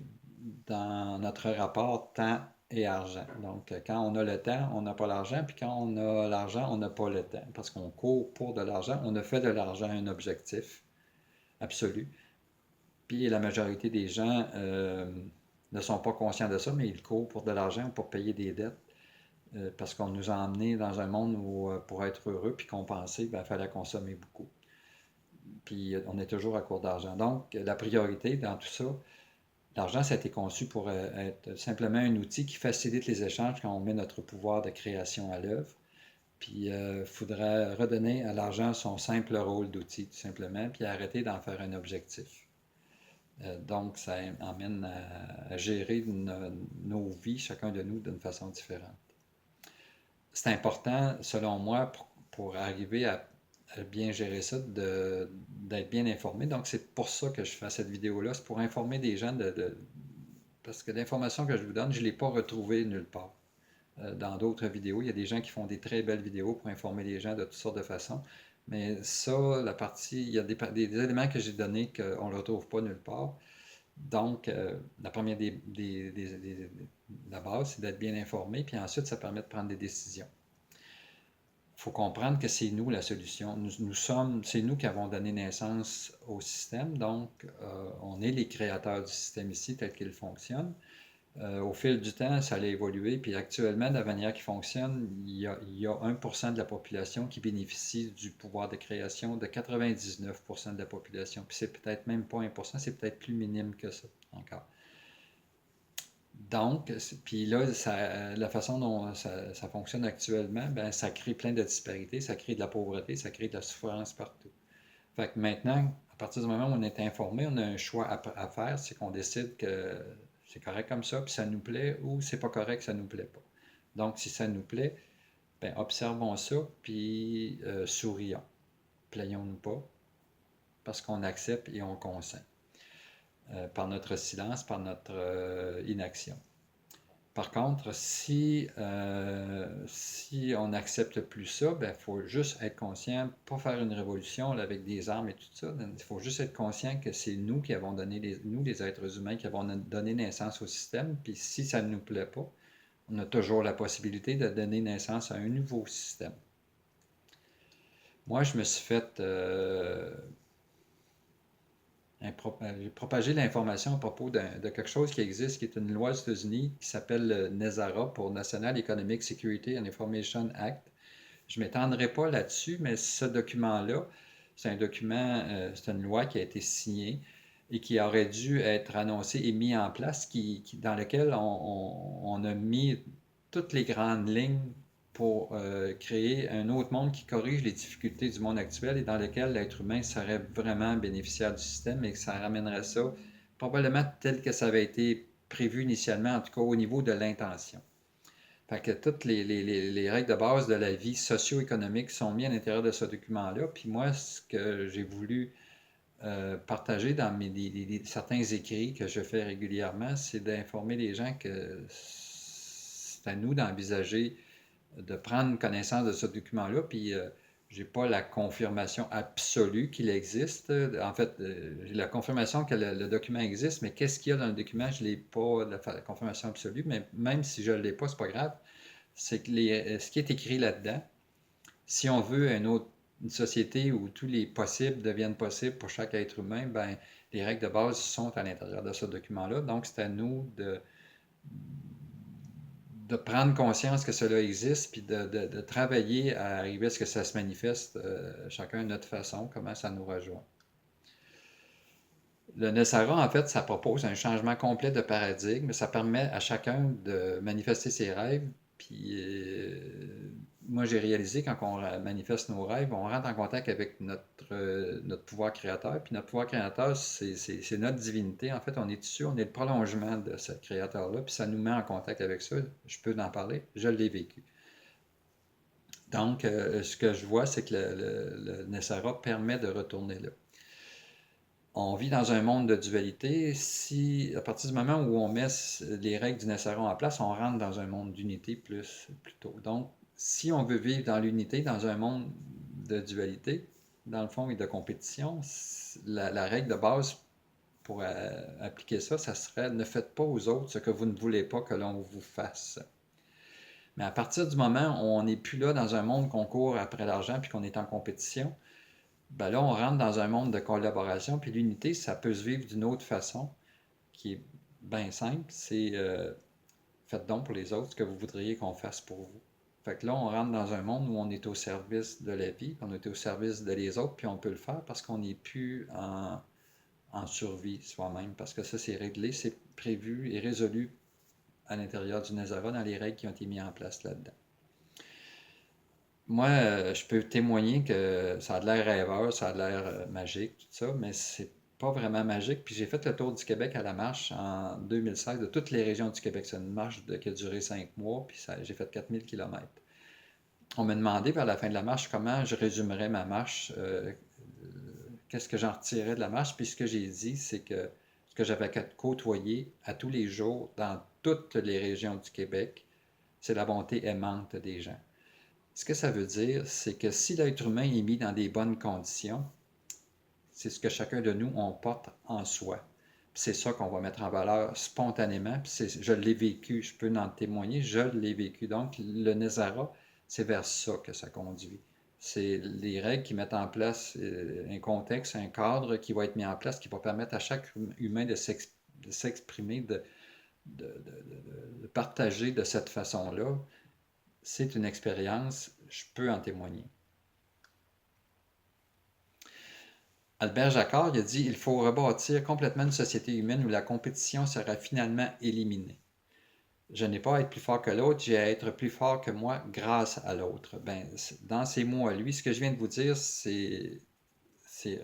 dans notre rapport temps et argent. Donc, quand on a le temps, on n'a pas l'argent, puis quand on a l'argent, on n'a pas le temps parce qu'on court pour de l'argent. On a fait de l'argent un objectif absolu. Puis la majorité des gens ne sont pas conscients de ça, mais ils courent pour de l'argent, pour payer des dettes, parce qu'on nous a emmenés dans un monde où, pour être heureux puis compenser, il fallait consommer beaucoup. Puis on est toujours à court d'argent. Donc, la priorité dans tout ça, l'argent, ça a été conçu pour être simplement un outil qui facilite les échanges quand on met notre pouvoir de création à l'œuvre. Puis il faudrait redonner à l'argent son simple rôle d'outil, tout simplement, puis arrêter d'en faire un objectif. Donc, ça emmène à gérer nos vies, chacun de nous, d'une façon différente. C'est important, selon moi, pour arriver à bien gérer ça, d'être bien informé. Donc, c'est pour ça que je fais cette vidéo-là. C'est pour informer des gens parce que l'information que je vous donne, je ne l'ai pas retrouvée nulle part. Dans d'autres vidéos, il y a des gens qui font des très belles vidéos pour informer les gens de toutes sortes de façons. Mais ça, la partie, il y a des éléments que j'ai donnés qu'on ne retrouve pas nulle part. Donc, la première la base, c'est d'être bien informé, puis ensuite, ça permet de prendre des décisions. Il faut comprendre que c'est nous la solution. C'est nous qui avons donné naissance au système, donc on est les créateurs du système ici tel qu'il fonctionne. Au fil du temps, ça a évolué, puis actuellement, de la manière qui fonctionne, il y a 1% de la population qui bénéficie du pouvoir de création de 99% de la population. Puis c'est peut-être même pas 1%, c'est peut-être plus minime que ça encore. Donc, puis là, la façon dont ça fonctionne actuellement, ben, ça crée plein de disparités, ça crée de la pauvreté, ça crée de la souffrance partout. Fait que maintenant, à partir du moment où on est informé, on a un choix à faire, c'est qu'on décide que c'est correct comme ça, puis ça nous plaît, ou c'est pas correct, ça nous plaît pas. Donc, si ça nous plaît, ben, observons ça, puis sourions. Plaignons-nous pas, parce qu'on accepte et on consent, par notre silence, par notre inaction. Par contre, si on n'accepte plus ça, il faut juste être conscient, pas faire une révolution là, avec des armes et tout ça. Il faut juste être conscient que c'est nous qui avons donné, nous les êtres humains, qui avons donné naissance au système. Puis si ça ne nous plaît pas, on a toujours la possibilité de donner naissance à un nouveau système. Moi, je me suis fait j'ai propagé l'information à propos de quelque chose qui existe, qui est une loi aux États-Unis qui s'appelle le NESARA pour National Economic Security and Information Act. Je ne m'étendrai pas là-dessus, mais ce document-là, c'est un document, c'est une loi qui a été signée et qui aurait dû être annoncée et mis en place, dans lequel on a mis toutes les grandes lignes pour créer un autre monde qui corrige les difficultés du monde actuel et dans lequel l'être humain serait vraiment bénéficiaire du système et que ça ramènerait ça probablement tel que ça avait été prévu initialement, en tout cas au niveau de l'intention. Fait que toutes les règles de base de la vie socio-économique sont mises à l'intérieur de ce document-là. Puis moi, ce que j'ai voulu partager dans certains écrits que je fais régulièrement, c'est d'informer les gens que c'est à nous d'envisager de prendre connaissance de ce document-là. Puis j'ai pas la confirmation absolue qu'il existe. En fait, j'ai la confirmation que le document existe, mais qu'est-ce qu'il y a dans le document, je n'ai pas la confirmation absolue. Mais même si je ne l'ai pas, c'est pas grave. C'est que ce qui est écrit là-dedans, si on veut une société où tous les possibles deviennent possibles pour chaque être humain, ben, les règles de base sont à l'intérieur de ce document-là. Donc, c'est à nous de prendre conscience que cela existe, puis de travailler à arriver à ce que ça se manifeste chacun de notre façon, comment ça nous rejoint. Le NESARA, en fait, ça propose un changement complet de paradigme. Ça permet à chacun de manifester ses rêves. Puis moi, j'ai réalisé quand on manifeste nos rêves, on rentre en contact avec notre pouvoir créateur. Puis notre pouvoir créateur, c'est notre divinité. En fait, on est dessus, on est le prolongement de ce créateur-là. Puis ça nous met en contact avec ça. Je peux en parler. Je l'ai vécu. Donc, ce que je vois, c'est que le NESARA permet de retourner là. On vit dans un monde de dualité. Si, à partir du moment où on met les règles du NESARA en place, on rentre dans un monde d'unité plus tôt. Donc, si on veut vivre dans l'unité, dans un monde de dualité, dans le fond, et de compétition, la règle de base pour appliquer ça, ça serait ne faites pas aux autres ce que vous ne voulez pas que l'on vous fasse. Mais à partir du moment où on n'est plus là dans un monde qu'on court après l'argent puis qu'on est en compétition, ben là, on rentre dans un monde de collaboration, puis l'unité, ça peut se vivre d'une autre façon, qui est bien simple, c'est faites donc pour les autres ce que vous voudriez qu'on fasse pour vous. Fait que là, on rentre dans un monde où on est au service de la vie, on est au service de les autres, puis on peut le faire parce qu'on n'est plus en survie soi-même, parce que ça, c'est réglé, c'est prévu et résolu à l'intérieur du NESARA dans les règles qui ont été mises en place là-dedans. Moi, je peux témoigner que ça a l'air rêveur, ça a l'air magique, tout ça, mais c'est pas vraiment magique. Puis j'ai fait le tour du Québec à la marche en 2016, de toutes les régions du Québec. C'est une marche qui a duré 5 mois, puis j'ai fait 4000 km. On m'a demandé vers la fin de la marche comment je résumerais ma marche, qu'est-ce que j'en retirais de la marche. Puis ce que j'ai dit, c'est que ce que j'avais côtoyé à tous les jours dans toutes les régions du Québec, c'est la bonté aimante des gens. Ce que ça veut dire, c'est que si l'être humain est mis dans des bonnes conditions, c'est ce que chacun de nous, on porte en soi. C'est ça qu'on va mettre en valeur spontanément. Puis je l'ai vécu, je peux en témoigner, je l'ai vécu. Donc, le NESARA, c'est vers ça que ça conduit. C'est les règles qui mettent en place un contexte, un cadre qui va être mis en place, qui va permettre à chaque humain de s'exprimer, de partager de cette façon-là, c'est une expérience, je peux en témoigner. Albert Jacquard il a dit il faut rebâtir complètement une société humaine où la compétition sera finalement éliminée. Je n'ai pas à être plus fort que l'autre, j'ai à être plus fort que moi grâce à l'autre. Ben, dans ces mots à lui, ce que je viens de vous dire,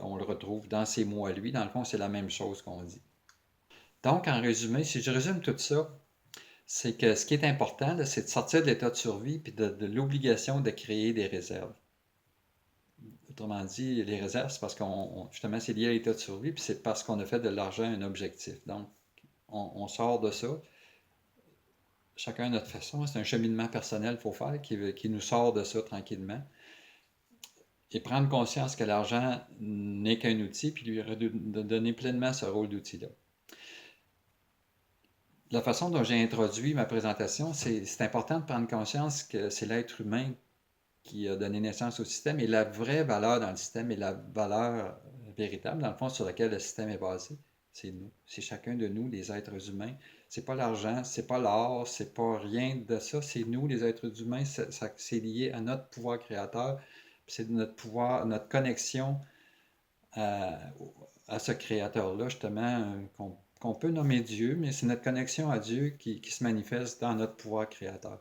on le retrouve dans ces mots à lui. Dans le fond, c'est la même chose qu'on dit. Donc, en résumé, si je résume tout ça, c'est que ce qui est important, là, c'est de sortir de l'état de survie puis de l'obligation de créer des réserves. Autrement dit, les réserves, c'est parce qu'on, justement, c'est lié à l'état de survie, puis c'est parce qu'on a fait de l'argent un objectif. Donc, on sort de ça, chacun à notre façon. C'est un cheminement personnel qu'il faut faire qui nous sort de ça tranquillement. Et prendre conscience que l'argent n'est qu'un outil, puis lui donner pleinement ce rôle d'outil-là. La façon dont j'ai introduit ma présentation, c'est important de prendre conscience que c'est l'être humain qui a donné naissance au système et la vraie valeur dans le système et la valeur véritable, dans le fond, sur laquelle le système est basé, c'est nous. C'est chacun de nous, les êtres humains. C'est pas l'argent, c'est pas l'or, c'est pas rien de ça. C'est nous, les êtres humains. C'est lié à notre pouvoir créateur. C'est notre pouvoir, notre connexion à, à ce créateur-là, justement, qu'on peut nommer Dieu, mais c'est notre connexion à Dieu qui se manifeste dans notre pouvoir créateur.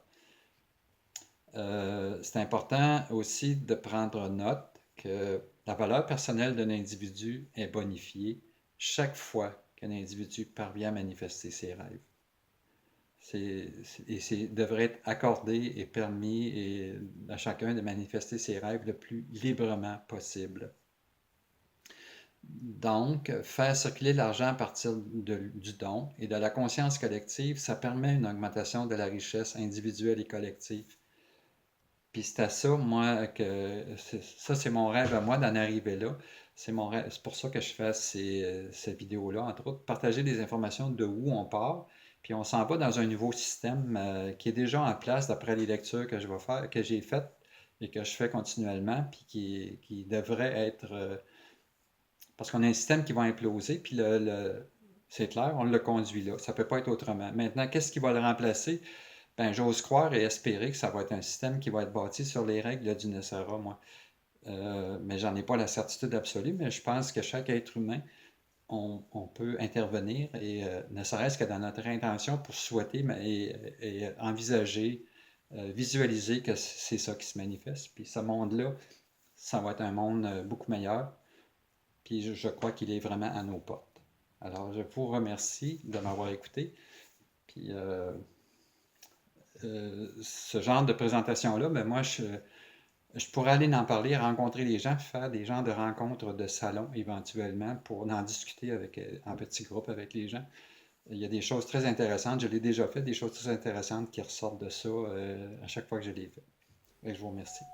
C'est important aussi de prendre note que la valeur personnelle d'un individu est bonifiée chaque fois qu'un individu parvient à manifester ses rêves. Et devrait être accordé et permis à chacun de manifester ses rêves le plus librement possible. Donc, faire circuler l'argent à partir du don et de la conscience collective, ça permet une augmentation de la richesse individuelle et collective. Puis c'est à ça, moi, ça, c'est mon rêve à moi d'en arriver là. C'est pour ça que je fais ces vidéos-là, entre autres, partager des informations de où on part, puis on s'en va dans un nouveau système qui est déjà en place d'après les lectures que je vais faire, que j'ai faites et que je fais continuellement, puis qui devrait être parce qu'on a un système qui va imploser, puis c'est clair, on le conduit là. Ça ne peut pas être autrement. Maintenant, qu'est-ce qui va le remplacer? Ben, j'ose croire et espérer que ça va être un système qui va être bâti sur les règles du Nessara, moi. Mais j'en ai pas la certitude absolue, mais je pense que chaque être humain, on peut intervenir et ne serait-ce que dans notre intention pour souhaiter et envisager, visualiser que c'est ça qui se manifeste. Puis ce monde-là, ça va être un monde beaucoup meilleur. Puis je crois qu'il est vraiment à nos portes. Alors, je vous remercie de m'avoir écouté. Puis ce genre de présentation-là, ben moi, je pourrais aller en parler, rencontrer les gens, faire des genres de rencontres de salon éventuellement pour en discuter en petit groupe avec les gens. Il y a des choses très intéressantes, je l'ai déjà fait, des choses très intéressantes qui ressortent de ça à chaque fois que je l'ai fait. Et je vous remercie.